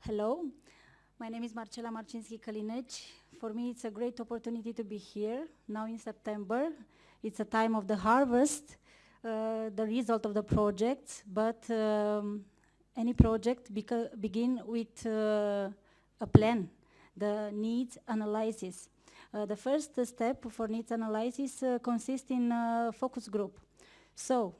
Hello, my name is Marcinschi. For me, it's a great opportunity to be here now in September. It's a time of the harvest, the result of the projects, but any project begin with a plan, the needs analysis. The first step for needs analysis consists in a focus group. So,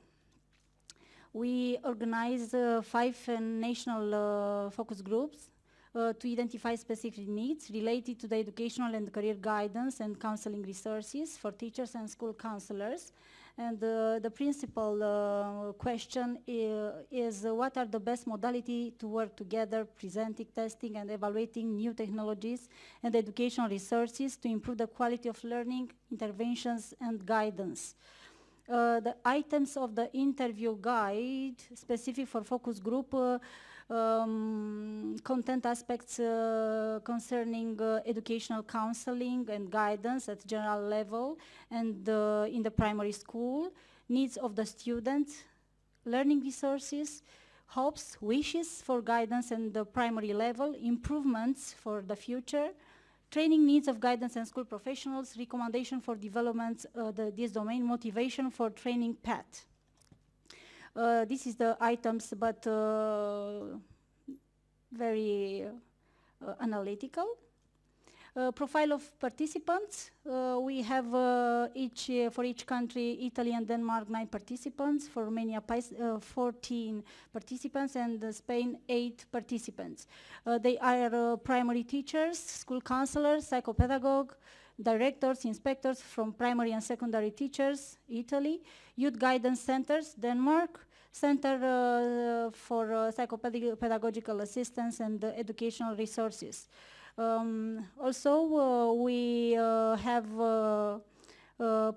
we organize 5 national focus groups to identify specific needs related to the educational and career guidance and counseling resources for teachers and school counselors. And the principal question is what are the best modality to work together, presenting, testing, and evaluating new technologies and educational resources to improve the quality of learning, interventions, and guidance. The items of the interview guide, specific for focus group, content aspects concerning educational counseling and guidance at general level and in the primary school, needs of the student, learning resources, hopes, wishes for guidance and the primary level, improvements for the future, training needs of guidance and school professionals, recommendation for development this domain, motivation for training path. This is the items, but very analytical. Profile of participants. We have for each country, Italy and Denmark, 9 participants, for Romania 14 participants, and Spain 8 participants. They are primary teachers, school counselors, psychopedagogue, directors, inspectors from primary and secondary teachers, Italy, youth guidance centers, Denmark, Center for Psychopedagogical Assistance and Educational Resources. Also, we have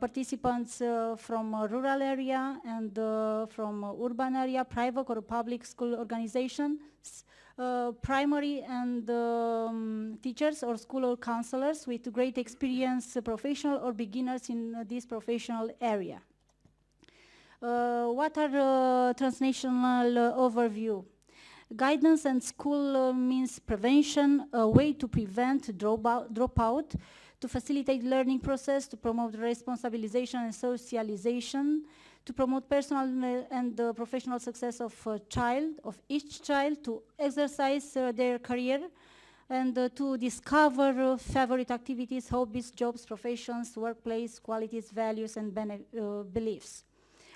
participants from rural area and from urban area, private or public school organizations, primary and teachers or school or counselors with great experience, professional or beginners in this professional area. What are transnational overview? Guidance and school means prevention, a way to prevent dropout, to facilitate learning process, to promote responsabilization and socialization, to promote personal and professional success of each child, to exercise their career, and to discover favorite activities, hobbies, jobs, professions, workplace, qualities, values, and beliefs.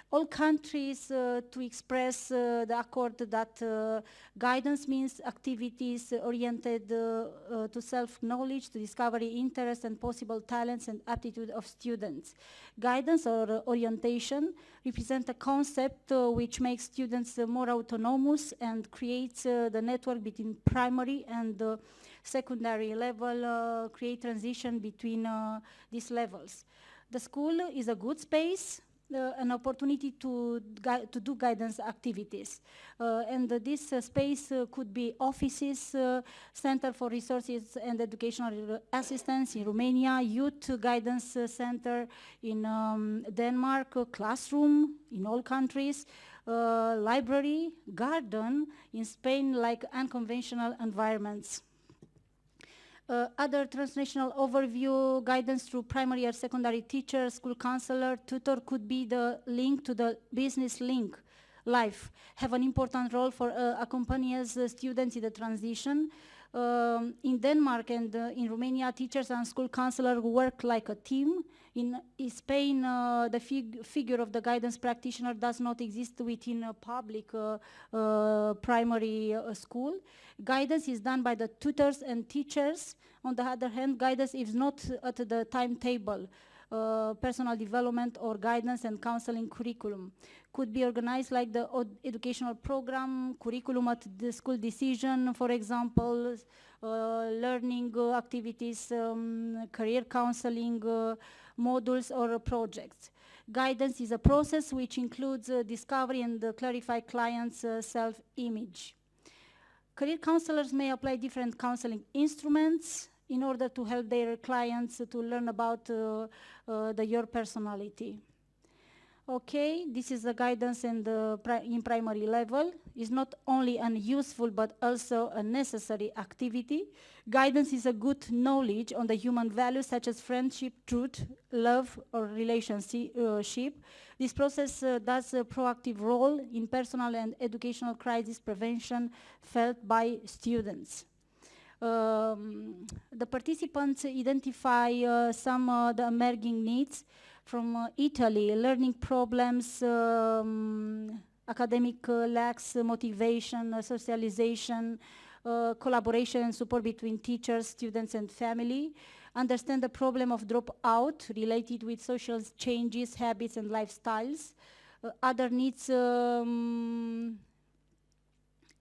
All countries to express the accord that guidance means activities oriented to self-knowledge, to discovery, interest, and possible talents and aptitude of students. Guidance or orientation represent a concept which makes students more autonomous and creates the network between primary and secondary level, create transition between these levels. The school is a good space, an opportunity to do guidance activities. And this space could be offices, Center for Resources and Educational Assistance in Romania, Youth Guidance Center in Denmark, classroom in all countries, library, garden in Spain, like unconventional environments. Other transnational overview, guidance through primary or secondary teacher, school counselor, tutor could be the link to the business link. Life have an important role for accompanying students in the transition. In Denmark and in Romania, teachers and school counselors work like a team. In Spain, the figure of the guidance practitioner does not exist within a public primary school. Guidance is done by the tutors and teachers. On the other hand, guidance is not at the timetable. Personal development or guidance and counseling curriculum could be organized like the educational program, curriculum at the school decision, for example, learning activities, career counseling, modules or projects. Guidance is a process which includes discovery and clarify clients' self-image. Career counselors may apply different counseling instruments in order to help their clients to learn about your personality. Okay, this is the guidance in primary level. It's not only an useful but also a necessary activity. Guidance is a good knowledge on the human values such as friendship, truth, love, or relationship. This process does a proactive role in personal and educational crisis prevention felt by students. The participants identify some of the emerging needs from Italy: learning problems, academic lacks, motivation, socialization, collaboration and support between teachers, students and family. Understand the problem of dropout related with social changes, habits and lifestyles. Other needs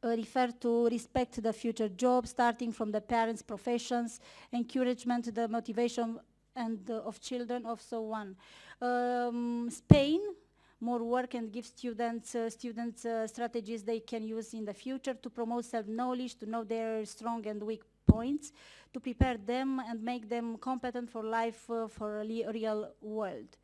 refer to respect the future job, starting from the parents' professions, encouragement, the motivation and of children, of so on. Spain, more work and give students strategies they can use in the future to promote self-knowledge, to know their strong and weak points, to prepare them and make them competent for life, for a real world.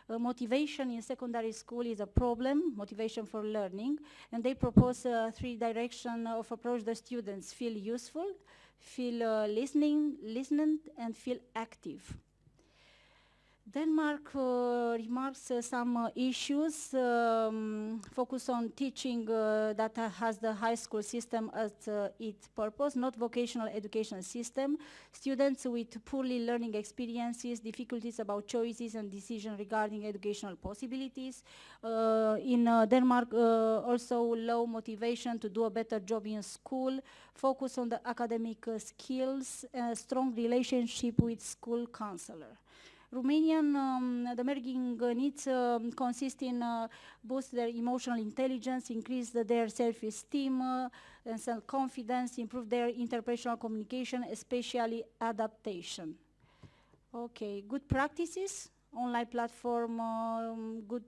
Motivation in secondary school is a problem, motivation for learning, and they propose three directions of approach the students: feel useful, feel listening, and feel active. Denmark remarks some issues, focus on teaching that has the high school system as its purpose, not vocational education system. Students with poorly learning experiences, difficulties about choices and decision regarding educational possibilities. In Denmark, also low motivation to do a better job in school, focus on the academic skills, strong relationship with school counselor. Romanian, the emerging needs consist in boost their emotional intelligence, increase their self-esteem and self-confidence, improve their interpersonal communication, especially adaptation. Okay, good practices, online platform, good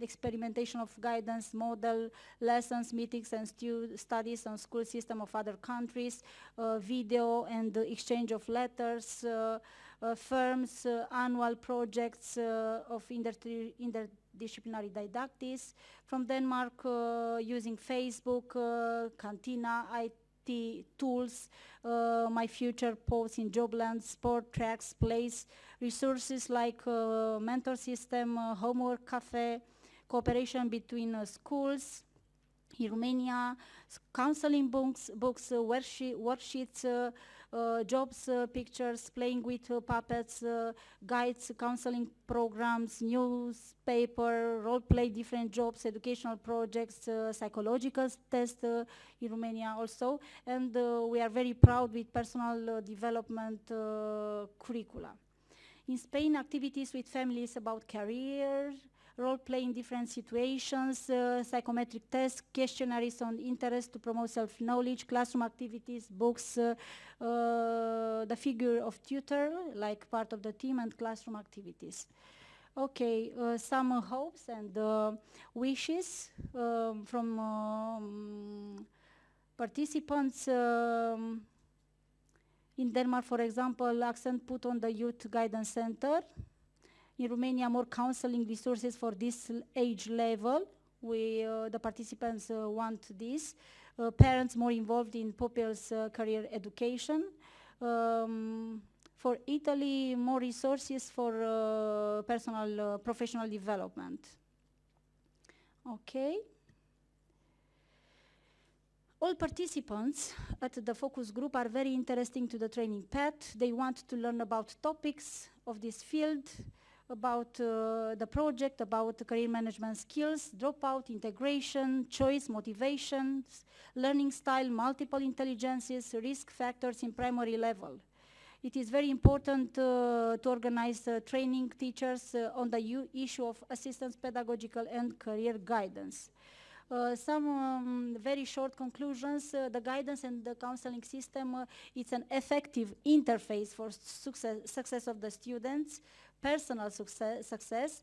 experimentation of guidance, model, lessons, meetings and studies on school system of other countries, video and exchange of letters, firms, annual projects of interdisciplinary didactics. From Denmark, using Facebook, Cantina, IT tools, My Future posts in Jobland, sport tracks, plays, resources like mentor system, homework cafe, cooperation between schools. In Romania, counseling books, worksheets, jobs, pictures, playing with puppets, guides, counseling programs, newspaper, role-play, different jobs, educational projects, psychological tests in Romania also. And we are very proud with personal development curricula. In Spain, activities with families about career, role-play in different situations, psychometric tests, questionnaires on interest to promote self-knowledge, classroom activities, books, the figure of tutor, like part of the team, and classroom activities. Okay, some hopes and wishes from participants. In Denmark, for example, accent put on the Youth Guidance Center. In Romania, more counseling resources for this age level. The participants want this. Parents more involved in pupils' career education. For Italy, more resources for professional development. Okay. All participants at the focus group are very interesting to the training path. They want to learn about topics of this field, about the project, about the career management skills, dropout, integration, choice, motivations, learning style, multiple intelligences, risk factors in primary level. It is very important to organize training teachers on the issue of assistance, pedagogical and career guidance. Some very short conclusions. The guidance and the counseling system, it's an effective interface for success of the students, personal success,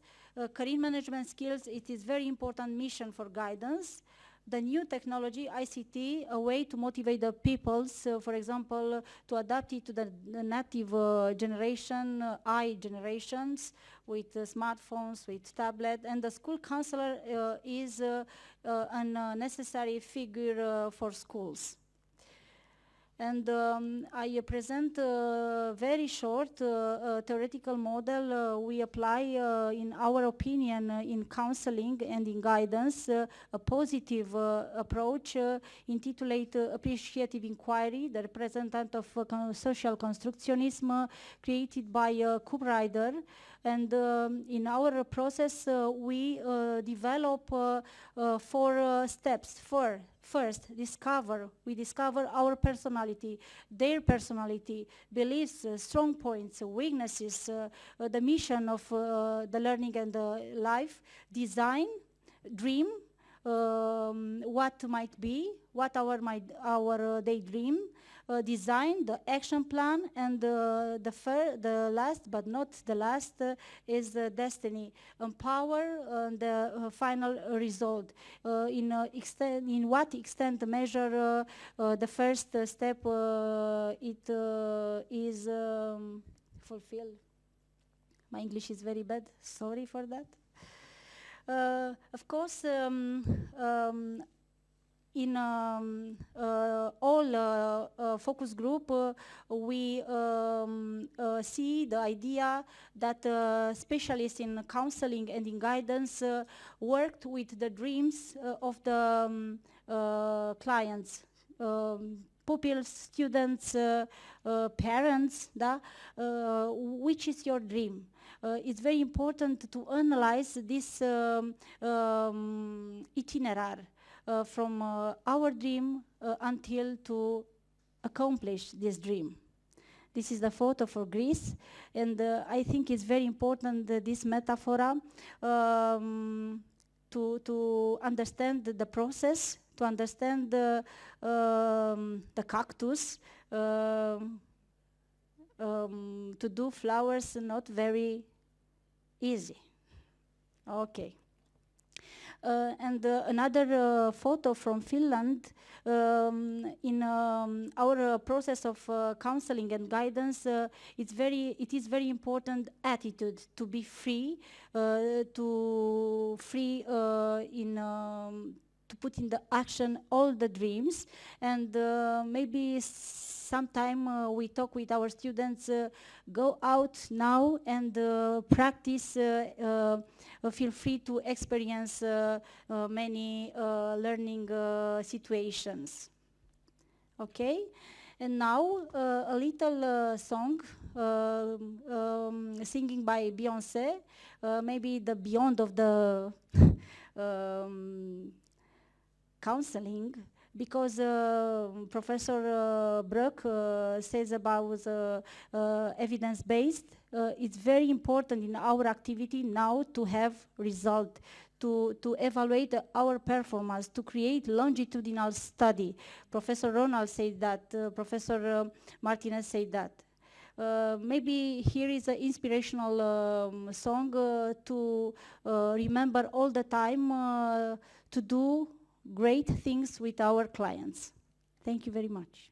career management skills. It is very important mission for guidance. the new technology, ICT, a way to motivate the peoples, for example, to adapt it to the native generation, I generations, with smartphones, with tablet, and the school counselor is a necessary figure for schools. And I present a very short theoretical model we apply, in our opinion, in counseling and in guidance, a positive approach intituled Appreciative Inquiry, the representative of social constructionism created by Kubreider. And in our process, we develop 4 steps. First, we discover our personality, their personality, beliefs, strong points, weaknesses, the mission of the learning and the life, design, dream, what might be, what our daydream, design, the action plan, and the last but not the last is the destiny, empower the final result. In what extent measure the first step it is fulfilled. My English is very bad, sorry for that. Of course, in all focus group, we see the idea that specialists in counseling and in guidance worked with the dreams of the clients, pupils, students, parents, which is your dream? It's very important to analyze this itinerary from our dream until to accomplish this dream. This is the photo for Greece, and I think it's very important this metaphor to understand the process, to understand the cactus, to do flowers not very easy. Okay. And another photo from Finland. In our process of counseling and guidance, it is very important attitude to be free, to put in the action all the dreams, and maybe sometime we talk with our students, go out now and practice, feel free to experience many learning situations. Okay, and now a little song singing by Beyoncé, maybe the beyond of the counseling, because Professor Brook says about evidence-based. It's very important in our activity now to have result, to evaluate our performance, to create longitudinal study. Professor Ronald said that, Professor Martinez said that. Maybe here is an inspirational song to remember all the time to do great things with our clients. Thank you very much.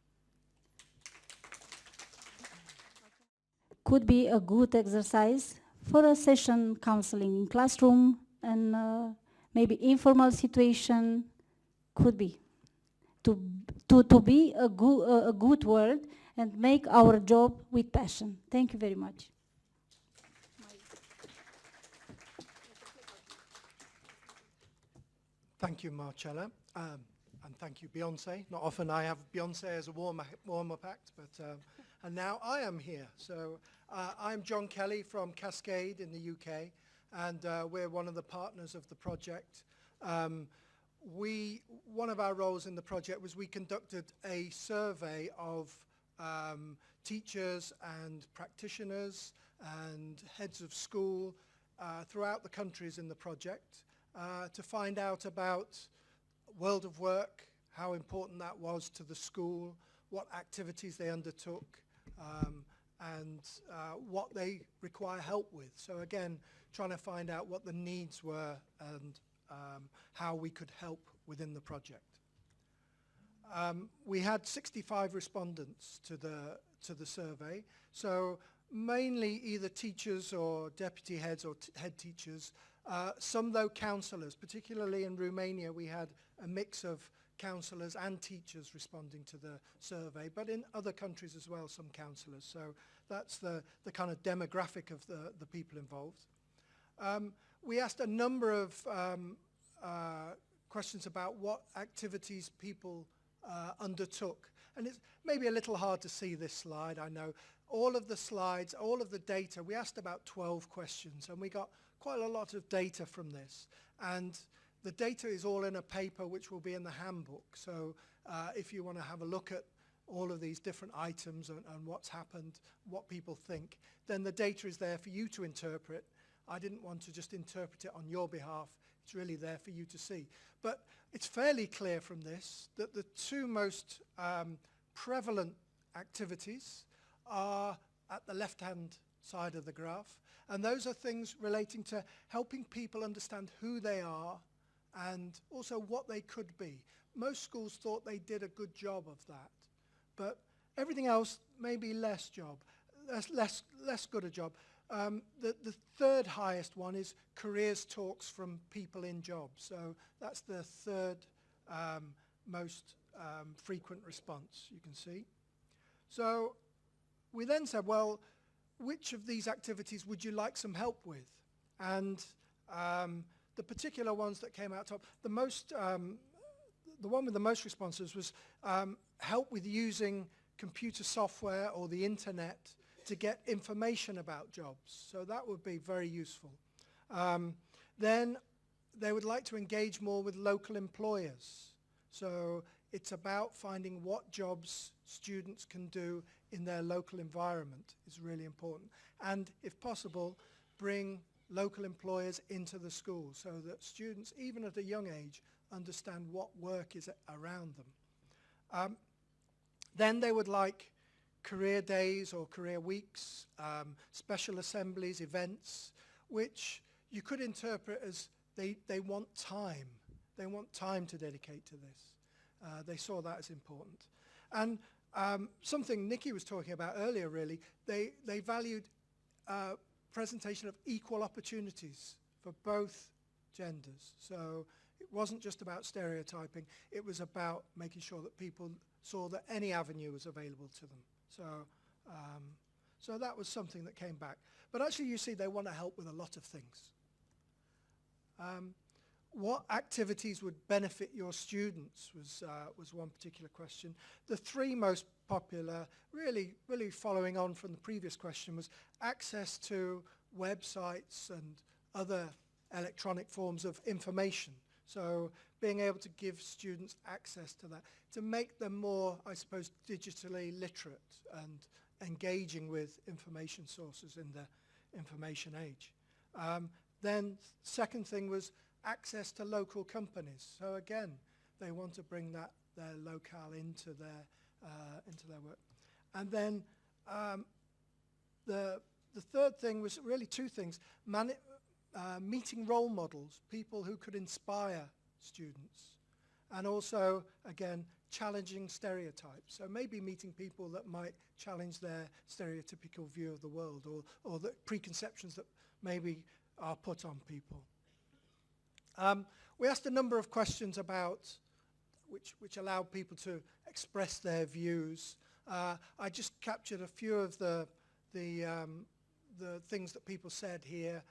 Could be a good exercise for a session counseling in classroom, and maybe informal situation could be to be a good word and make our job with passion. Thank you very much. Thank you, Marcella, and thank you, Beyoncé. Not often I have Beyoncé as a warm-up act, but and now I am here. So I'm John Kelly from CASCAiD in the UK, and we're one of the partners of the project. One of our roles in the project was we conducted a survey of teachers and practitioners and heads of school throughout the countries in the project, to find out about world of work, how important that was to the school, what activities they undertook, and what they require help with. So again, trying to find out what the needs were and how we could help within the project. We had 65 respondents to the survey, so mainly either teachers or deputy heads or head teachers, some though counsellors. Particularly in Romania we had a mix of counsellors and teachers responding to the survey, but in other countries as well, some counsellors. So that's the kind of demographic of the people involved. We asked a number of questions about what activities people undertook. And it's maybe a little hard to see this slide, I know. All of the slides, all of the data, we asked about 12 questions, and we got quite a lot of data from this. And the data is all in a paper which will be in the handbook. So if you want to have a look at all of these different items and what's happened, what people think, then the data is there for you to interpret. I didn't want to just interpret it on your behalf. It's really there for you to see. But it's fairly clear from this that the two most prevalent activities are at the left-hand side of the graph, and those are things relating to helping people understand who they are and also what they could be. Most schools thought they did a good job of that, but everything else maybe less good a job. The third highest one is careers talks from people in jobs. So that's the third most frequent response, you can see. So we then said, well, which of these activities would you like some help with? And the particular ones that came out top, the one with the most responses was help with using computer software or the internet to get information about jobs. So that would be very useful. Then they would like to engage more with local employers. So it's about finding what jobs students can do in their local environment is really important. And if possible, bring local employers into the school so that students, even at a young age, understand what work is around them. Then they would like career days or career weeks, special assemblies, events, which you could interpret as they want time. They want time to dedicate to this. They saw that as important. And something Nikki was talking about earlier, really, they valued presentation of equal opportunities for both genders. So it wasn't just about stereotyping, it was about making sure that people saw that any avenue was available to them. So that was something that came back. But actually, you see, they want to help with a lot of things. What activities would benefit your students was one particular question. The three most popular, really following on from the previous question, was access to websites and other electronic forms of information. So being able to give students access to that, to make them more, I suppose, digitally literate and engaging with information sources in the information age. Then second thing was access to local companies. So again, they want to bring their locale into their work. And then the third thing was really two things: meeting role models, people who could inspire students, and also again challenging stereotypes. So maybe meeting people that might challenge their stereotypical view of the world, or the preconceptions that maybe are put on people. We asked a number of questions about which allowed people to express their views. I just captured a few of the things that people said here.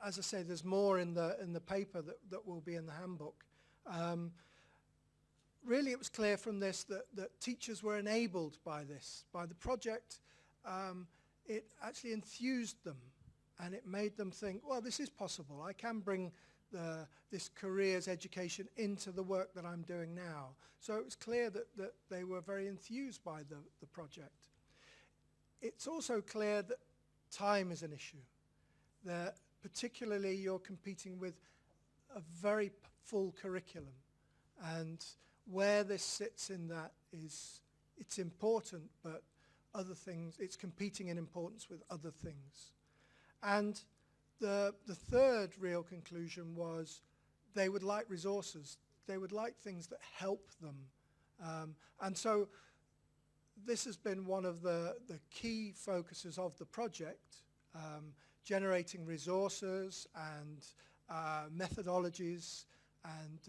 As I say, there's more in the paper that will be in the handbook. Really, it was clear from this that teachers were enabled by this, by the project. It actually enthused them, and it made them think, well, this is possible. I can bring this careers education into the work that I'm doing now. So it was clear that they were very enthused by the project. It's also clear that time is an issue, that particularly you're competing with a very full curriculum, and where this sits in that is, it's important, but other things, it's competing in importance with other things. And the third real conclusion was they would like resources. they would like things that help them. And so this has been one of the key focuses of the project, generating resources and methodologies and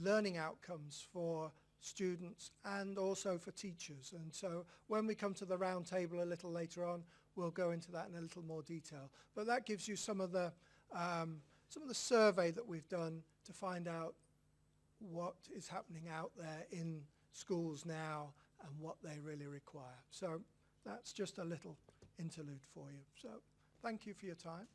learning outcomes for students and also for teachers. And so when we come to the round table a little later on, we'll go into that in a little more detail. But that gives you some of the survey that we've done to find out what is happening out there in schools now and what they really require. So that's just a little interlude for you. So thank you for your time.